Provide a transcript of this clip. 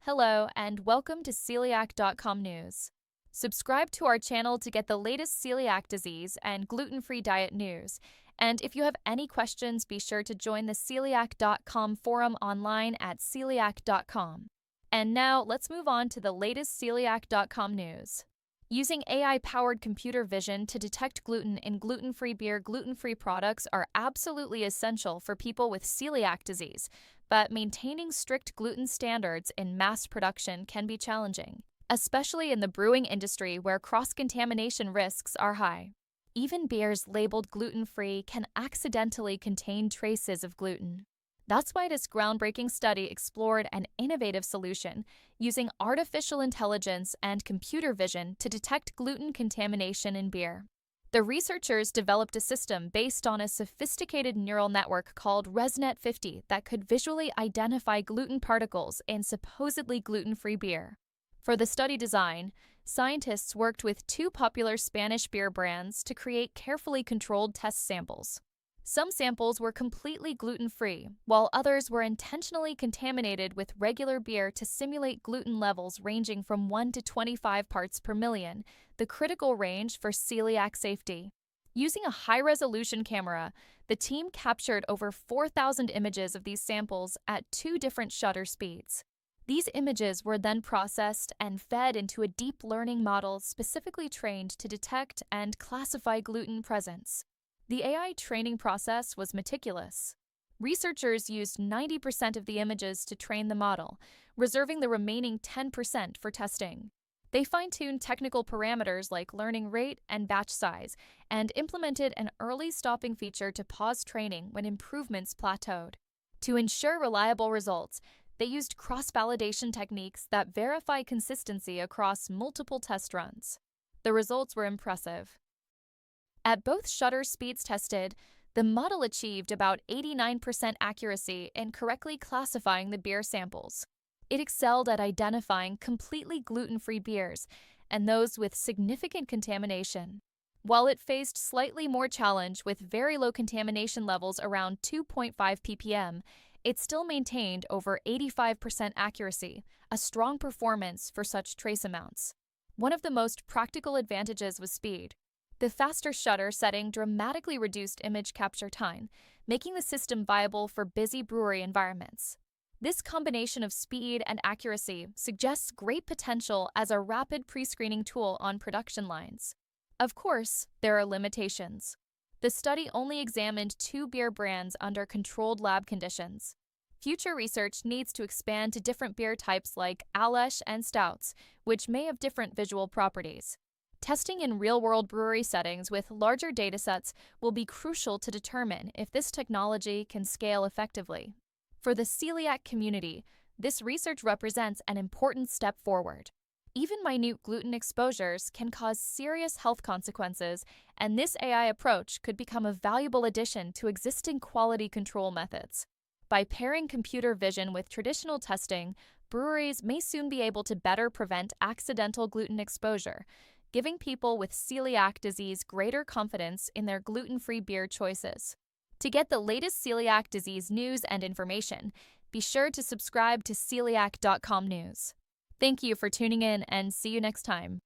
Hello, and welcome to celiac.com news. Subscribe to our channel to get the latest celiac disease and gluten-free diet news. And if you have any questions, be sure to join the celiac.com forum online at celiac.com. And now, let's move on to the latest celiac.com news. Using AI-powered computer vision to detect gluten in gluten-free beer, gluten-free products are absolutely essential for people with celiac disease, but maintaining strict gluten standards in mass production can be challenging, especially in the brewing industry where cross-contamination risks are high. Even beers labeled gluten-free can accidentally contain traces of gluten. That's why this groundbreaking study explored an innovative solution using artificial intelligence and computer vision to detect gluten contamination in beer. The researchers developed a system based on a sophisticated neural network called ResNet50 that could visually identify gluten particles in supposedly gluten-free beer. For the study design, scientists worked with two popular Spanish beer brands to create carefully controlled test samples. Some samples were completely gluten-free, while others were intentionally contaminated with regular beer to simulate gluten levels ranging from 1 to 25 parts per million, the critical range for celiac safety. Using a high-resolution camera, the team captured over 4,000 images of these samples at two different shutter speeds. These images were then processed and fed into a deep learning model specifically trained to detect and classify gluten presence. The AI training process was meticulous. Researchers used 90% of the images to train the model, reserving the remaining 10% for testing. They fine-tuned technical parameters like learning rate and batch size, and implemented an early stopping feature to pause training when improvements plateaued. To ensure reliable results, they used cross-validation techniques that verify consistency across multiple test runs. The results were impressive. At both shutter speeds tested, the model achieved about 89% accuracy in correctly classifying the beer samples. It excelled at identifying completely gluten-free beers and those with significant contamination. While it faced slightly more challenge with very low contamination levels around 2.5 ppm, it still maintained over 85% accuracy, a strong performance for such trace amounts. One of the most practical advantages was speed. The faster shutter setting dramatically reduced image capture time, making the system viable for busy brewery environments. This combination of speed and accuracy suggests great potential as a rapid pre-screening tool on production lines. Of course, there are limitations. The study only examined two beer brands under controlled lab conditions. Future research needs to expand to different beer types like Ales and stouts, which may have different visual properties. Testing in real-world brewery settings with larger datasets will be crucial to determine if this technology can scale effectively. For the celiac community, this research represents an important step forward. Even minute gluten exposures can cause serious health consequences, and this AI approach could become a valuable addition to existing quality control methods. By pairing computer vision with traditional testing, breweries may soon be able to better prevent accidental gluten exposure, giving people with celiac disease greater confidence in their gluten-free beer choices. To get the latest celiac disease news and information, be sure to subscribe to celiac.com news. Thank you for tuning in, and see you next time.